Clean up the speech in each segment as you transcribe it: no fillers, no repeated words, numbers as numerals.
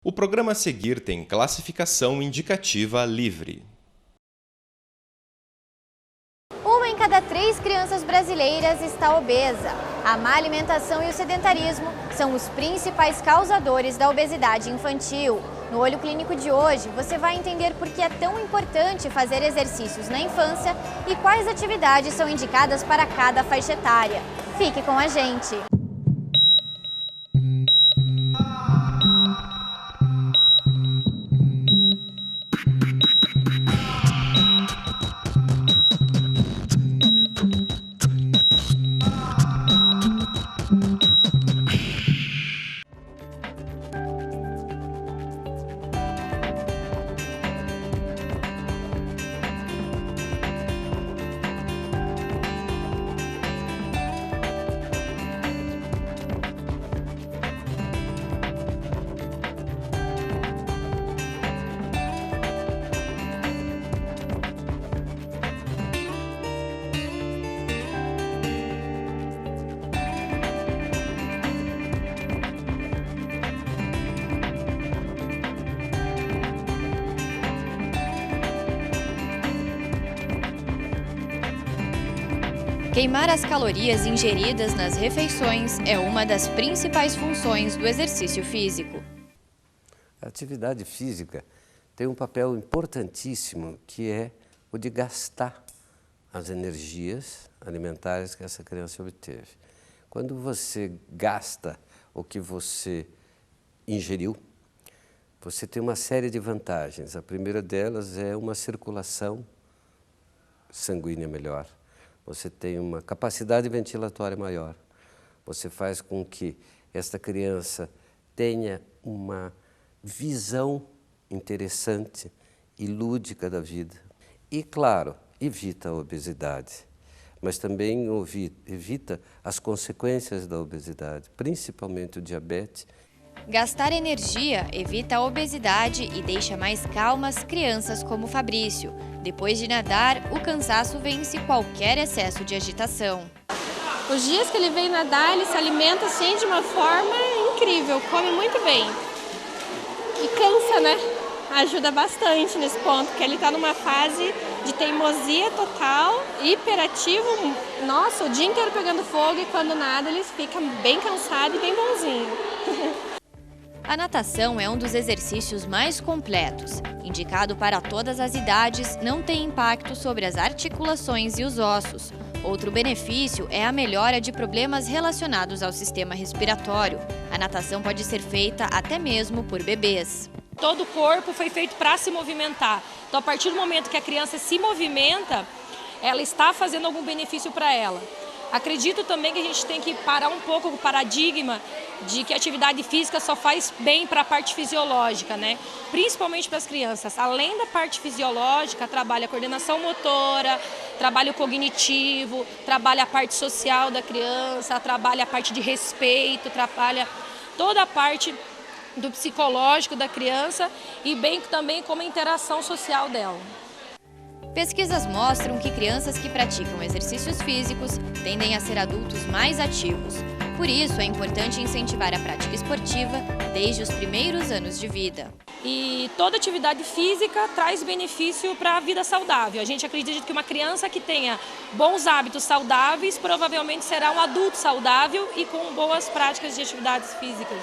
O programa a seguir tem classificação indicativa livre. 1 em cada 3 crianças brasileiras está obesa. A má alimentação e o sedentarismo são os principais causadores da obesidade infantil. No Olho Clínico de hoje, você vai entender por que é tão importante fazer exercícios na infância e quais atividades são indicadas para cada faixa etária. Fique com a gente! Queimar as calorias ingeridas nas refeições é uma das principais funções do exercício físico. A atividade física tem um papel importantíssimo, que é o de gastar as energias alimentares que essa criança obteve. Quando você gasta o que você ingeriu, você tem uma série de vantagens. A primeira delas é uma circulação sanguínea melhor. Você tem uma capacidade ventilatória maior. Você faz com que esta criança tenha uma visão interessante e lúdica da vida. E, claro, evita a obesidade, mas também evita as consequências da obesidade, principalmente o diabetes. Gastar energia evita a obesidade e deixa mais calmas crianças como Fabrício. Depois de nadar, o cansaço vence qualquer excesso de agitação. Os dias que ele vem nadar, ele se alimenta assim de uma forma incrível, come muito bem. E cansa, né? Ajuda bastante nesse ponto, porque ele está numa fase de teimosia total, hiperativo. Nossa, o dia inteiro pegando fogo e quando nada ele fica bem cansado e bem bonzinho. A natação é um dos exercícios mais completos. Indicado para todas as idades, não tem impacto sobre as articulações e os ossos. Outro benefício é a melhora de problemas relacionados ao sistema respiratório. A natação pode ser feita até mesmo por bebês. Todo o corpo foi feito para se movimentar. Então, a partir do momento que a criança se movimenta, ela está fazendo algum benefício para ela. Acredito também que a gente tem que parar um pouco com o paradigma de que a atividade física só faz bem para a parte fisiológica, né? Principalmente para as crianças. Além da parte fisiológica, trabalha a coordenação motora, trabalha o cognitivo, trabalha a parte social da criança, trabalha a parte de respeito, trabalha toda a parte do psicológico da criança e bem também como a interação social dela. Pesquisas mostram que crianças que praticam exercícios físicos tendem a ser adultos mais ativos. Por isso, é importante incentivar a prática esportiva desde os primeiros anos de vida. E toda atividade física traz benefício para a vida saudável. A gente acredita que uma criança que tenha bons hábitos saudáveis provavelmente será um adulto saudável e com boas práticas de atividades físicas.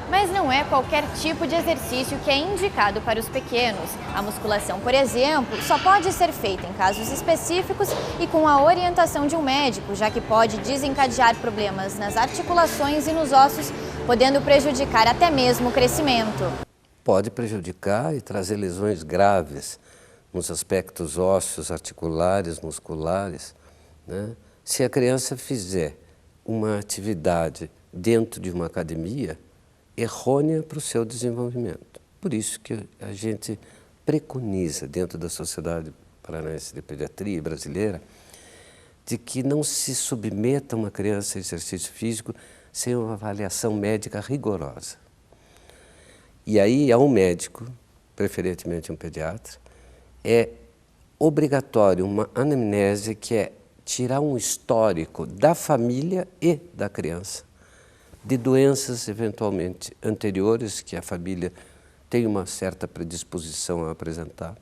Mas não é qualquer tipo de exercício que é indicado para os pequenos. A musculação, por exemplo, só pode ser feita em casos específicos e com a orientação de um médico, já que pode desencadear problemas nas articulações e nos ossos, podendo prejudicar até mesmo o crescimento. Pode prejudicar e trazer lesões graves nos aspectos ósseos, articulares, musculares, né? Se a criança fizer uma atividade dentro de uma academia, errônea para o seu desenvolvimento. Por isso que a gente preconiza dentro da Sociedade Paranaense de Pediatria brasileira de que não se submeta uma criança a exercício físico sem uma avaliação médica rigorosa. E aí a um médico, preferentemente um pediatra, é obrigatório uma anamnese, que é tirar um histórico da família e da criança, de doenças eventualmente anteriores que a família tem uma certa predisposição a apresentar,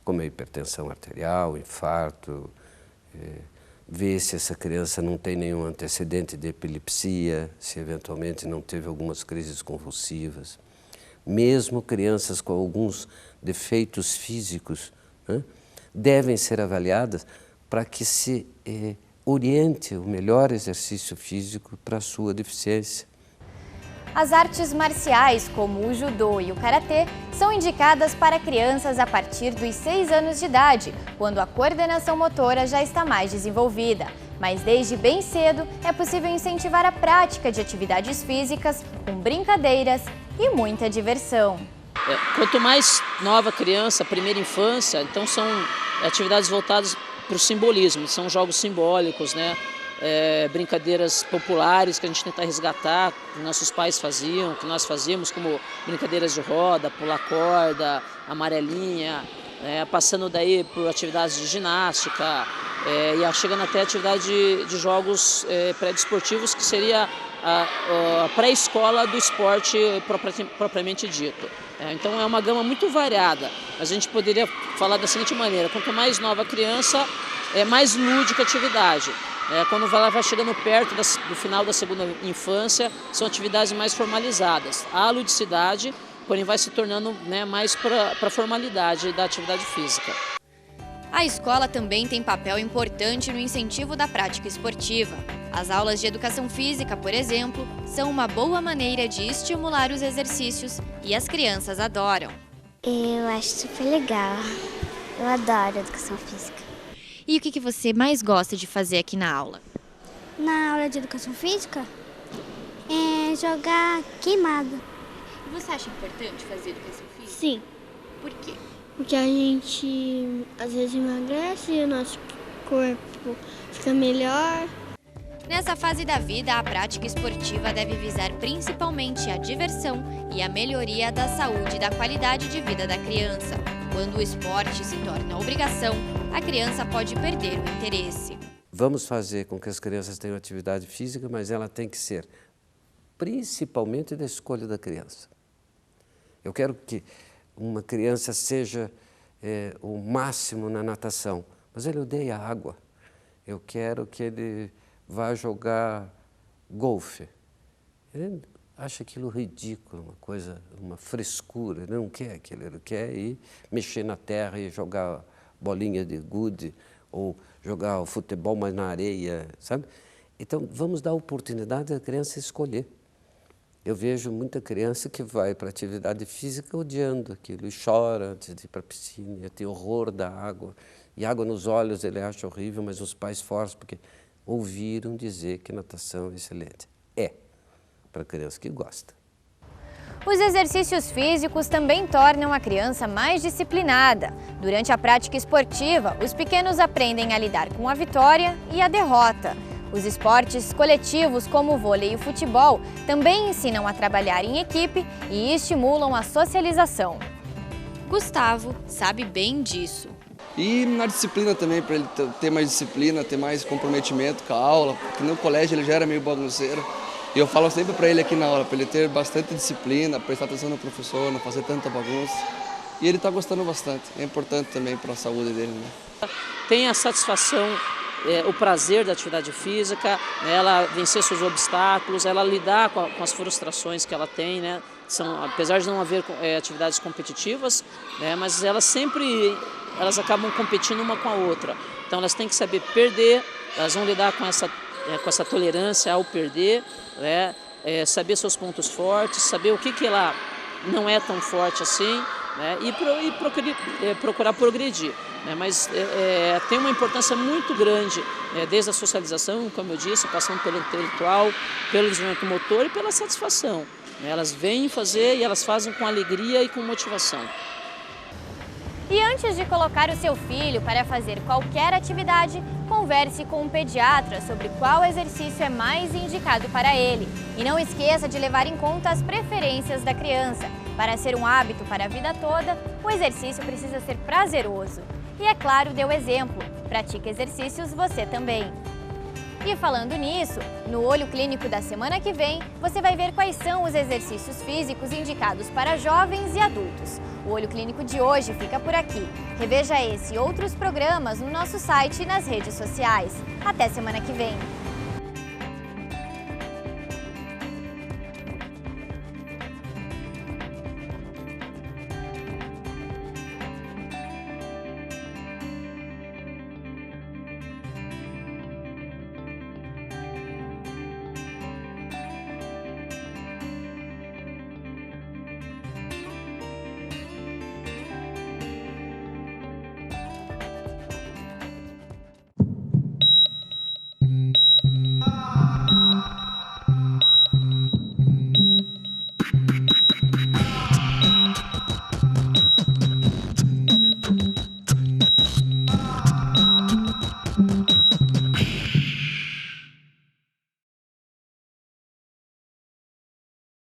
como a hipertensão arterial, infarto, ver se essa criança não tem nenhum antecedente de epilepsia, se eventualmente não teve algumas crises convulsivas. Mesmo crianças com alguns defeitos físicos, né, devem ser avaliadas para que se oriente o melhor exercício físico para a sua deficiência. As artes marciais, como o judô e o karatê, são indicadas para crianças a partir dos 6 anos de idade, quando a coordenação motora já está mais desenvolvida. Mas desde bem cedo é possível incentivar a prática de atividades físicas com brincadeiras e muita diversão. Quanto mais nova a criança, primeira infância, então são atividades voltadas para o simbolismo, são jogos simbólicos, né? Brincadeiras populares que a gente tenta resgatar, que nossos pais faziam, que nós fazíamos, como brincadeiras de roda, pular corda, amarelinha, passando daí por atividades de ginástica e chegando até atividade de jogos pré-desportivos, que seria a pré-escola do esporte propriamente dito. Então é uma gama muito variada, mas a gente poderia falar da seguinte maneira: quanto mais nova a criança, mais lúdica a atividade. Quando ela vai chegando perto do final da segunda infância, são atividades mais formalizadas. Há ludicidade, porém vai se tornando, mais para a formalidade da atividade física. A escola também tem papel importante no incentivo da prática esportiva. As aulas de educação física, por exemplo, são uma boa maneira de estimular os exercícios e as crianças adoram. Eu acho super legal. Eu adoro educação física. E o que você mais gosta de fazer aqui na aula? Na aula de educação física, é jogar queimada. E você acha importante fazer educação física? Sim. Por quê? Porque a gente às vezes emagrece e o nosso corpo fica melhor. Nessa fase da vida, a prática esportiva deve visar principalmente a diversão e a melhoria da saúde e da qualidade de vida da criança. Quando o esporte se torna obrigação, a criança pode perder o interesse. Vamos fazer com que as crianças tenham atividade física, mas ela tem que ser principalmente da escolha da criança. Eu quero que uma criança seja o máximo na natação, mas ele odeia a água. Eu quero que ele vá jogar golfe. Ele acha aquilo ridículo, uma coisa, uma frescura, ele não quer aquilo, ele quer ir mexer na terra e jogar bolinha de gude ou jogar o futebol, mas na areia, sabe? Então, vamos dar a oportunidade da criança escolher. Eu vejo muita criança que vai para a atividade física odiando aquilo e chora antes de ir para a piscina, tem horror da água. E água nos olhos ele acha horrível, mas os pais forçam porque ouviram dizer que natação é excelente. Para a criança que gosta. Os exercícios físicos também tornam a criança mais disciplinada. Durante a prática esportiva, os pequenos aprendem a lidar com a vitória e a derrota. Os esportes coletivos, como o vôlei e o futebol, também ensinam a trabalhar em equipe e estimulam a socialização. Gustavo sabe bem disso. E na disciplina também, para ele ter mais disciplina, ter mais comprometimento com a aula, porque no colégio ele já era meio bagunceiro. E eu falo sempre para ele aqui na aula, para ele ter bastante disciplina, prestar atenção no professor, não fazer tanta bagunça. E ele está gostando bastante, é importante também para a saúde dele, né? Tem a satisfação, o prazer da atividade física, ela vencer seus obstáculos, ela lidar com as frustrações que ela tem, né? Apesar de não haver atividades competitivas, né? Mas elas acabam competindo uma com a outra. Então elas têm que saber perder, elas vão lidar com essa tolerância ao perder, né? Saber seus pontos fortes, saber o que ela não é tão forte assim, né? E procurar progredir. Né? Mas tem uma importância muito grande, desde a socialização, como eu disse, passando pelo intelectual, pelo desenvolvimento motor e pela satisfação. Né? Elas vêm fazer e elas fazem com alegria e com motivação. E antes de colocar o seu filho para fazer qualquer atividade, converse com um pediatra sobre qual exercício é mais indicado para ele. E não esqueça de levar em conta as preferências da criança. Para ser um hábito para a vida toda, o exercício precisa ser prazeroso. E é claro, dê o exemplo. Pratique exercícios você também. E falando nisso, no Olho Clínico da semana que vem, você vai ver quais são os exercícios físicos indicados para jovens e adultos. O Olho Clínico de hoje fica por aqui. Reveja esse e outros programas no nosso site e nas redes sociais. Até semana que vem!